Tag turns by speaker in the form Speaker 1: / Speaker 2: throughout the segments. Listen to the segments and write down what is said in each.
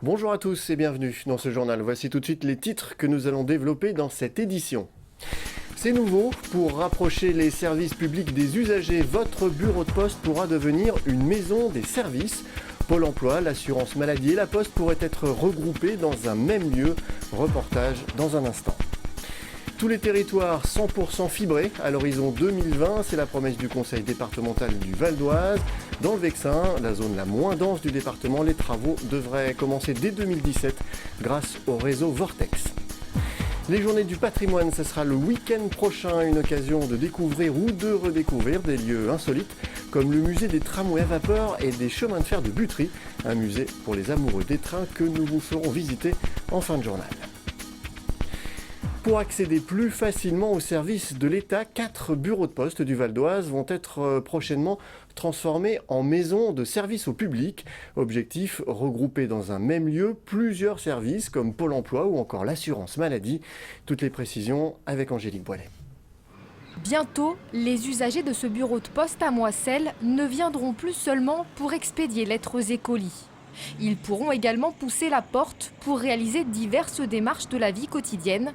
Speaker 1: Bonjour à tous et bienvenue dans ce journal. Voici tout de suite les titres que nous allons développer dans cette édition. C'est nouveau, pour rapprocher les services publics des usagers, votre bureau de poste pourra devenir une maison des services. Pôle emploi, l'assurance maladie et la poste pourraient être regroupés dans un même lieu. Reportage dans un instant. Tous les territoires 100% fibrés à l'horizon 2020, c'est la promesse du conseil départemental du Val d'Oise. Dans le Vexin, la zone la moins dense du département, les travaux devraient commencer dès 2017 grâce au réseau Vortex. Les journées du patrimoine, ce sera le week-end prochain, une occasion de découvrir ou de redécouvrir des lieux insolites comme le musée des tramways à vapeur et des chemins de fer de Butry, un musée pour les amoureux des trains que nous vous ferons visiter en fin de journal. Pour accéder plus facilement aux services de l'État, 4 bureaux de poste du Val d'Oise vont être prochainement transformés en maisons de services au public. Objectif, regrouper dans un même lieu plusieurs services comme Pôle emploi ou encore l'assurance maladie. Toutes les précisions avec Angélique Boilet.
Speaker 2: Bientôt, les usagers de ce bureau de poste à Moisselles ne viendront plus seulement pour expédier lettres et colis. Ils pourront également pousser la porte pour réaliser diverses démarches de la vie quotidienne.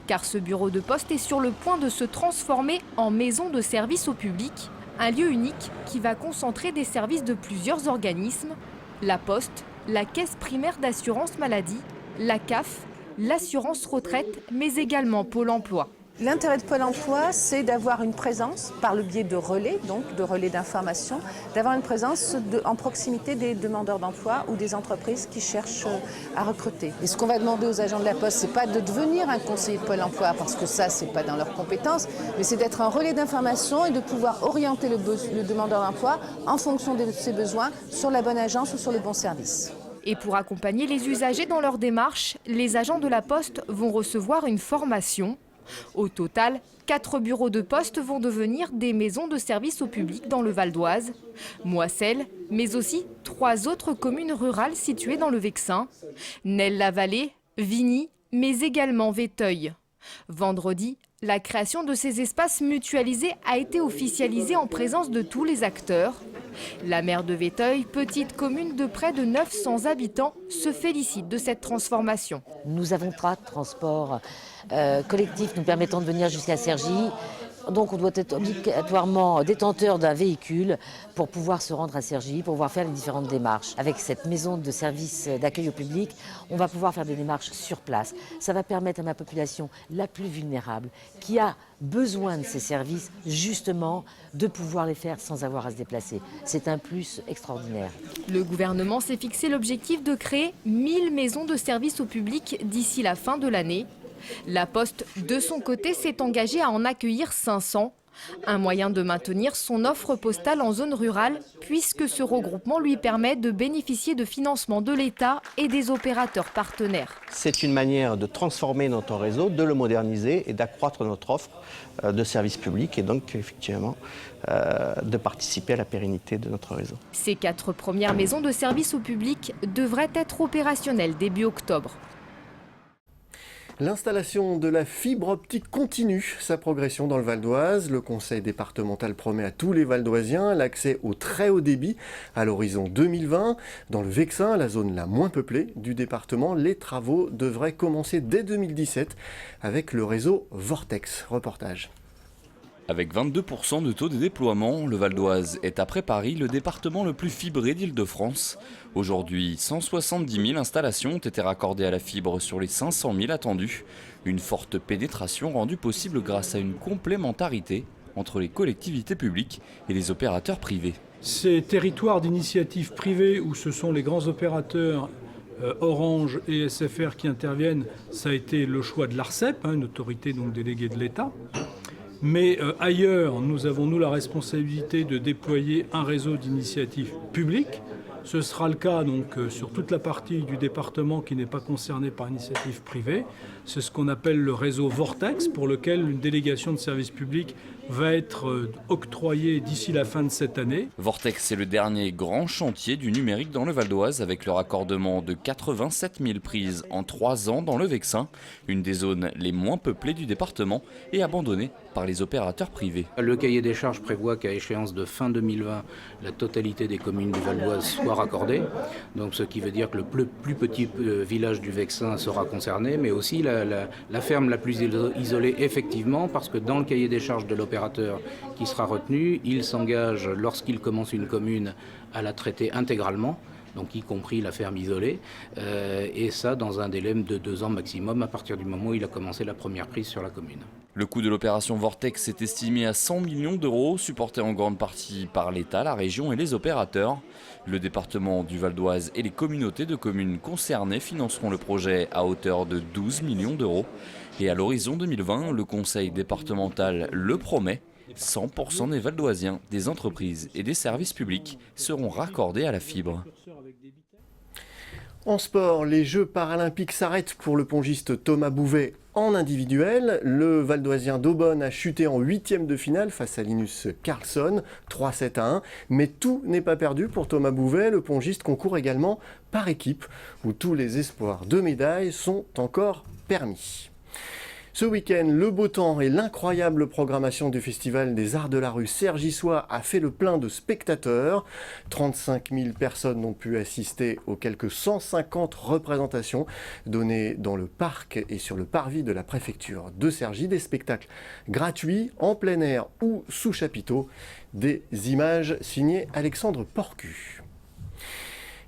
Speaker 2: Car ce bureau de poste est sur le point de se transformer en maison de service au public, un lieu unique qui va concentrer des services de plusieurs organismes, la Poste, la Caisse primaire d'assurance maladie, la CAF, l'assurance retraite, mais également Pôle emploi.
Speaker 3: L'intérêt de Pôle emploi, c'est d'avoir une présence, par le biais de relais, donc de relais d'information, d'avoir une présence en proximité des demandeurs d'emploi ou des entreprises qui cherchent à recruter. Et ce qu'on va demander aux agents de la Poste, c'est pas de devenir un conseiller de Pôle emploi, parce que ça, c'est pas dans leurs compétences, mais c'est d'être un relais d'information et de pouvoir orienter le demandeur d'emploi en fonction de ses besoins sur la bonne agence ou sur le bon service.
Speaker 2: Et pour accompagner les usagers dans leur démarche, les agents de la Poste vont recevoir une formation. Au total, 4 bureaux de poste vont devenir des maisons de service au public dans le Val d'Oise, Moisselles, mais aussi 3 autres communes rurales situées dans le Vexin, Nesles-la-Vallée, Vigny, mais également Véteuil. Vendredi, la création de ces espaces mutualisés a été officialisée en présence de tous les acteurs. La maire de Véteuil, petite commune de près de 900 habitants, se félicite de cette transformation.
Speaker 4: Nous avons 3 transports collectifs nous permettant de venir jusqu'à Cergy. Donc on doit être obligatoirement détenteur d'un véhicule pour pouvoir se rendre à Cergy, pour pouvoir faire les différentes démarches. Avec cette maison de service d'accueil au public, on va pouvoir faire des démarches sur place. Ça va permettre à ma population la plus vulnérable, qui a besoin de ces services, justement, de pouvoir les faire sans avoir à se déplacer. C'est un plus extraordinaire.
Speaker 2: Le gouvernement s'est fixé l'objectif de créer 1000 maisons de service au public d'ici la fin de l'année. La Poste, de son côté, s'est engagée à en accueillir 500. Un moyen de maintenir son offre postale en zone rurale, puisque ce regroupement lui permet de bénéficier de financements de l'État et des opérateurs partenaires.
Speaker 5: C'est une manière de transformer notre réseau, de le moderniser et d'accroître notre offre de services publics et donc effectivement de participer à la pérennité de notre réseau.
Speaker 2: Ces 4 premières maisons de service au public devraient être opérationnelles début octobre.
Speaker 1: L'installation de la fibre optique continue sa progression dans le Val d'Oise. Le conseil départemental promet à tous les Valdoisiens l'accès au très haut débit à l'horizon 2020. Dans le Vexin, la zone la moins peuplée du département, les travaux devraient commencer dès 2017 avec le réseau Vortex. Reportage.
Speaker 6: Avec 22% de taux de déploiement, le Val d'Oise est après Paris le département le plus fibré d'Île-de-France. Aujourd'hui, 170 000 installations ont été raccordées à la fibre sur les 500 000 attendues. Une forte pénétration rendue possible grâce à une complémentarité entre les collectivités publiques et les opérateurs privés.
Speaker 7: Ces territoires d'initiative privée où ce sont les grands opérateurs Orange et SFR qui interviennent, ça a été le choix de l'ARCEP, une autorité donc déléguée de l'État. Mais ailleurs, nous avons la responsabilité de déployer un réseau d'initiatives publiques. Ce sera le cas donc, sur toute la partie du département qui n'est pas concernée par initiative privée. C'est ce qu'on appelle le réseau Vortex, pour lequel une délégation de service public va être octroyé d'ici la fin de cette année.
Speaker 6: Vortex est le dernier grand chantier du numérique dans le Val d'Oise avec le raccordement de 87 000 prises en 3 ans dans le Vexin, une des zones les moins peuplées du département et abandonnée par les opérateurs privés.
Speaker 8: Le cahier des charges prévoit qu'à échéance de fin 2020, la totalité des communes du Val d'Oise soit raccordée. Donc, ce qui veut dire que le plus petit village du Vexin sera concerné, mais aussi la ferme la plus isolée effectivement, parce que dans le cahier des charges de l'opérateur qui sera retenu, il s'engage lorsqu'il commence une commune à la traiter intégralement, donc y compris la ferme isolée, et ça dans un délai de 2 ans maximum à partir du moment où il a commencé la première prise sur la commune.
Speaker 6: Le coût de l'opération Vortex est estimé à 100 millions d'euros, supporté en grande partie par l'État, la région et les opérateurs. Le département du Val d'Oise et les communautés de communes concernées financeront le projet à hauteur de 12 millions d'euros. Et à l'horizon 2020, le conseil départemental le promet, 100% des Valdoisiens, des entreprises et des services publics seront raccordés à la fibre.
Speaker 1: En sport, les Jeux paralympiques s'arrêtent pour le pongiste Thomas Bouvet en individuel. Le Valdoisien d'Aubonne a chuté en 8e de finale face à Linus Carlsson, 3-7-1. Mais tout n'est pas perdu pour Thomas Bouvet. Le pongiste concourt également par équipe, où tous les espoirs de médailles sont encore permis. Ce week-end, le beau temps et l'incroyable programmation du Festival des Arts de la Rue Cergissois a fait le plein de spectateurs. 35 000 personnes ont pu assister aux quelques 150 représentations données dans le parc et sur le parvis de la préfecture de Cergy. Des spectacles gratuits, en plein air ou sous chapiteau. Des images signées Alexandre Porcu.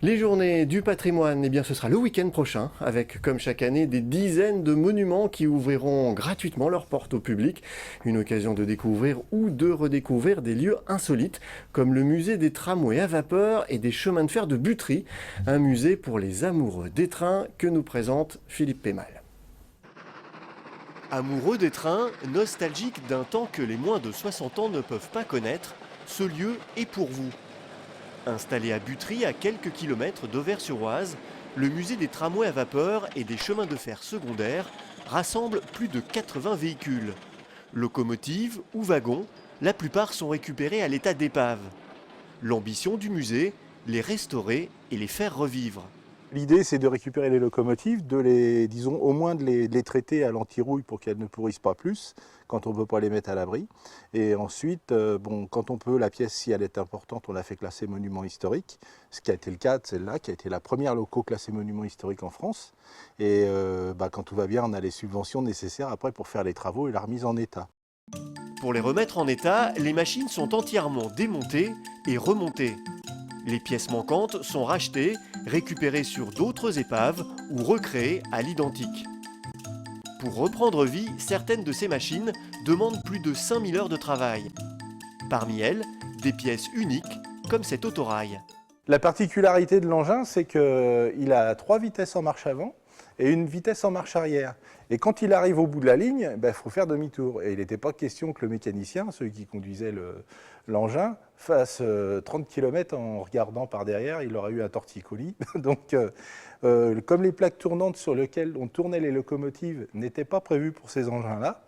Speaker 1: Les journées du patrimoine, eh bien, ce sera le week-end prochain, avec, comme chaque année, des dizaines de monuments qui ouvriront gratuitement leurs portes au public. Une occasion de découvrir ou de redécouvrir des lieux insolites, comme le musée des tramways à vapeur et des chemins de fer de Buttery, un musée pour les amoureux des trains que nous présente Philippe Pémal. Amoureux des trains, nostalgiques d'un temps que les moins de 60 ans ne peuvent pas connaître, ce lieu est pour vous. Installé à Buttery, à quelques kilomètres d'Auvers-sur-Oise, le musée des tramways à vapeur et des chemins de fer secondaires rassemble plus de 80 véhicules. Locomotives ou wagons, la plupart sont récupérés à l'état d'épave. L'ambition du musée, les restaurer et les faire revivre.
Speaker 9: L'idée, c'est de récupérer les locomotives, au moins de les traiter à l'anti-rouille pour qu'elles ne pourrissent pas plus, quand on ne peut pas les mettre à l'abri. Et ensuite, quand on peut, la pièce, si elle est importante, on la fait classer monument historique, ce qui a été le cas de celle-là, qui a été la première loco classée monument historique en France. Et quand tout va bien, on a les subventions nécessaires après pour faire les travaux et la remise en état.
Speaker 1: Pour les remettre en état, les machines sont entièrement démontées et remontées. Les pièces manquantes sont rachetées, récupérées sur d'autres épaves ou recréées à l'identique. Pour reprendre vie, certaines de ces machines demandent plus de 5000 heures de travail. Parmi elles, des pièces uniques, comme cet autorail.
Speaker 9: La particularité de l'engin, c'est qu'il a 3 vitesses en marche avant et une vitesse en marche arrière. Et quand il arrive au bout de la ligne, il faut faire demi-tour. Et il n'était pas question que le mécanicien, celui qui conduisait l'engin, fasse 30 km en regardant par derrière, il aurait eu un torticolis. Donc, comme les plaques tournantes sur lesquelles on tournait les locomotives n'étaient pas prévues pour ces engins-là,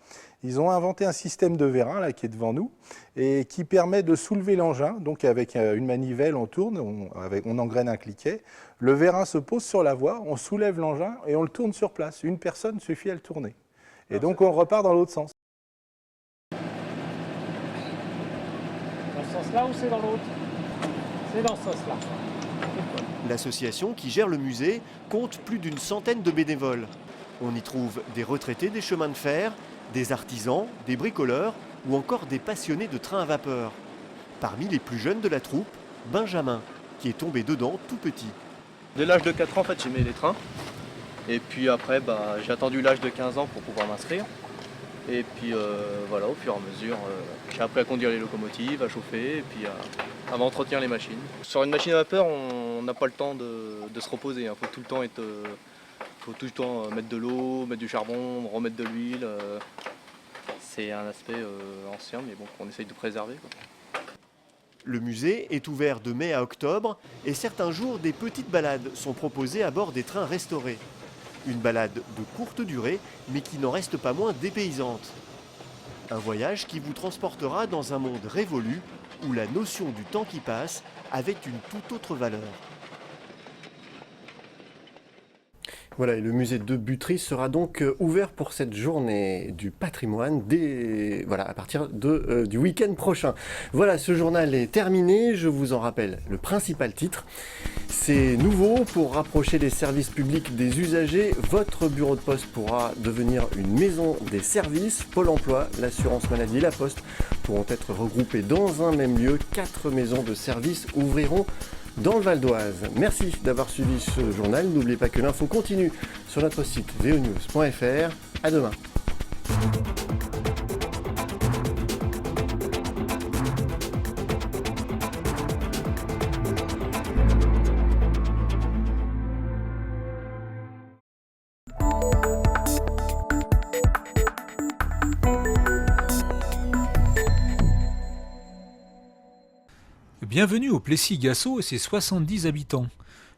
Speaker 9: ils ont inventé un système de vérin là, qui est devant nous et qui permet de soulever l'engin. Donc avec une manivelle, on tourne, on engraine un cliquet. Le vérin se pose sur la voie, on soulève l'engin et on le tourne sur place. Une personne suffit à le tourner. Et donc on repart dans l'autre sens.
Speaker 10: Dans ce sens-là ou c'est dans l'autre? C'est dans ce sens-là.
Speaker 1: L'association qui gère le musée compte plus d'une centaine de bénévoles. On y trouve des retraités des chemins de fer, des artisans, des bricoleurs ou encore des passionnés de trains à vapeur. Parmi les plus jeunes de la troupe, Benjamin, qui est tombé dedans tout petit.
Speaker 11: Dès l'âge de 4 ans, en fait, j'aimais les trains. Et puis après, j'ai attendu l'âge de 15 ans pour pouvoir m'inscrire. Et puis voilà, au fur et à mesure, j'ai appris à conduire les locomotives, à chauffer et puis à entretenir les machines. Sur une machine à vapeur, on n'a pas le temps de se reposer. Il faut tout le temps mettre de l'eau, mettre du charbon, remettre de l'huile. C'est un aspect ancien, mais bon, qu'on essaye de préserver, quoi.
Speaker 1: Le musée est ouvert de mai à octobre et certains jours, des petites balades sont proposées à bord des trains restaurés. Une balade de courte durée, mais qui n'en reste pas moins dépaysante. Un voyage qui vous transportera dans un monde révolu où la notion du temps qui passe avait une toute autre valeur. Voilà, et le musée de Butry sera donc ouvert pour cette journée du patrimoine à partir du week-end prochain. Voilà, ce journal est terminé. Je vous en rappelle le principal titre. C'est nouveau pour rapprocher les services publics des usagers. Votre bureau de poste pourra devenir une maison des services. Pôle emploi, l'assurance maladie et la poste pourront être regroupés dans un même lieu. 4 maisons de services ouvriront dans le Val d'Oise. Merci d'avoir suivi ce journal. N'oubliez pas que l'info continue sur notre site vonews.fr. À demain.
Speaker 12: Bienvenue au Plessis-Gassot et ses 70 habitants.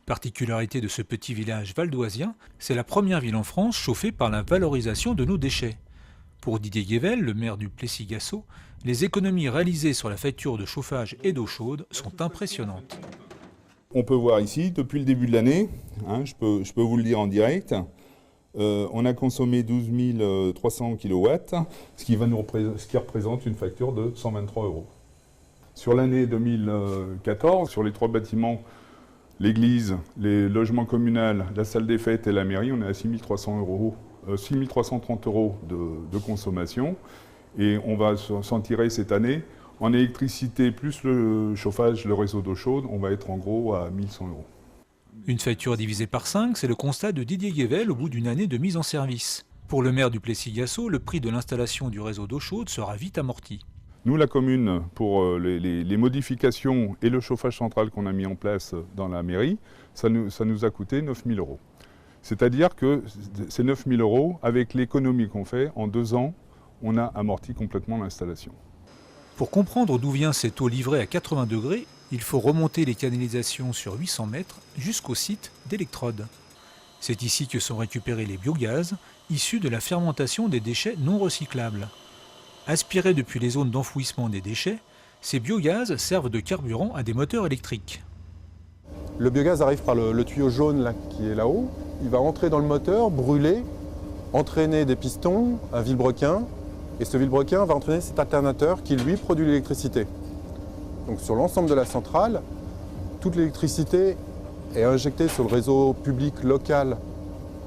Speaker 12: Particularité de ce petit village valdoisien, c'est la première ville en France chauffée par la valorisation de nos déchets. Pour Didier Guével, le maire du Plessis-Gassot, les économies réalisées sur la facture de chauffage et d'eau chaude sont impressionnantes.
Speaker 13: On peut voir ici, depuis le début de l'année, je peux vous le dire en direct, on a consommé 12 300 kW, ce qui représente une facture de 123 €. Sur l'année 2014, sur les 3 bâtiments, l'église, les logements communaux, la salle des fêtes et la mairie, on est à 6 330 € de consommation. Et on va s'en tirer cette année. En électricité plus le chauffage, le réseau d'eau chaude, on va être en gros à 1 100 €.
Speaker 12: Une facture divisée par 5, c'est le constat de Didier Guével au bout d'une année de mise en service. Pour le maire du Plessis-Gassot, le prix de l'installation du réseau d'eau chaude sera vite amorti.
Speaker 13: Nous, la commune, pour les modifications et le chauffage central qu'on a mis en place dans la mairie, ça nous a coûté 9 000 €. C'est-à-dire que ces 9 000 €, avec l'économie qu'on fait, en 2 ans, on a amorti complètement l'installation.
Speaker 12: Pour comprendre d'où vient cette eau livrée à 80 degrés, il faut remonter les canalisations sur 800 mètres jusqu'au site d'électrode. C'est ici que sont récupérés les biogaz, issus de la fermentation des déchets non recyclables. Aspirés depuis les zones d'enfouissement des déchets, ces biogaz servent de carburant à des moteurs électriques.
Speaker 14: Le biogaz arrive par le tuyau jaune là, qui est là-haut. Il va entrer dans le moteur, brûler, entraîner des pistons, un vilebrequin. Et ce vilebrequin va entraîner cet alternateur qui, lui, produit l'électricité. Donc sur l'ensemble de la centrale, toute l'électricité est injectée sur le réseau public local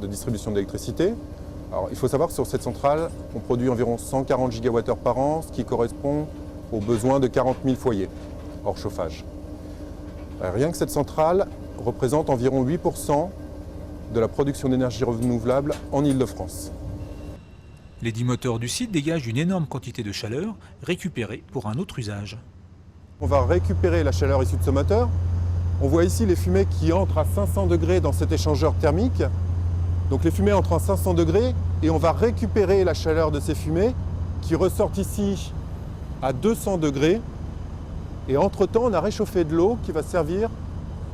Speaker 14: de distribution d'électricité. Alors, il faut savoir que sur cette centrale, on produit environ 140 GWh par an, ce qui correspond aux besoins de 40 000 foyers, hors chauffage. Rien que cette centrale représente environ 8% de la production d'énergie renouvelable en Île-de-France.
Speaker 12: Les 10 moteurs du site dégagent une énorme quantité de chaleur récupérée pour un autre usage.
Speaker 14: On va récupérer la chaleur issue de ce moteur. On voit ici les fumées qui entrent à 500 degrés dans cet échangeur thermique. Donc les fumées entrent à 500 degrés et on va récupérer la chaleur de ces fumées qui ressortent ici à 200 degrés. Et entre-temps, on a réchauffé de l'eau qui va servir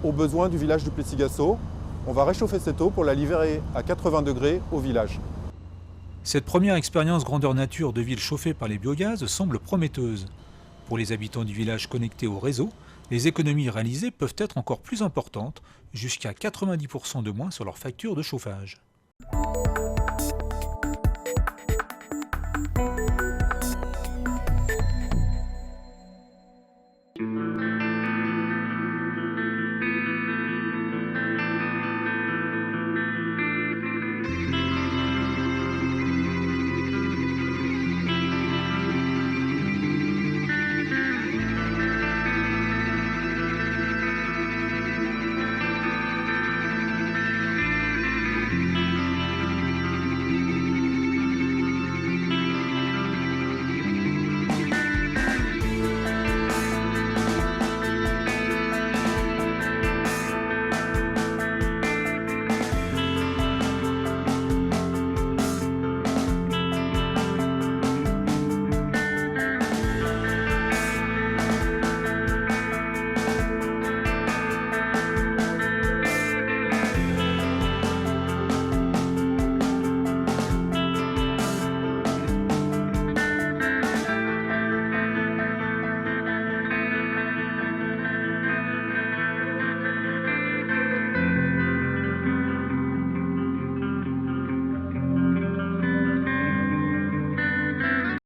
Speaker 14: aux besoins du village du Plessis-Gassot. On va réchauffer cette eau pour la livrer à 80 degrés au village.
Speaker 12: Cette première expérience grandeur nature de ville chauffée par les biogaz semble prometteuse. Pour les habitants du village connectés au réseau, les économies réalisées peuvent être encore plus importantes, jusqu'à 90% de moins sur leur facture de chauffage.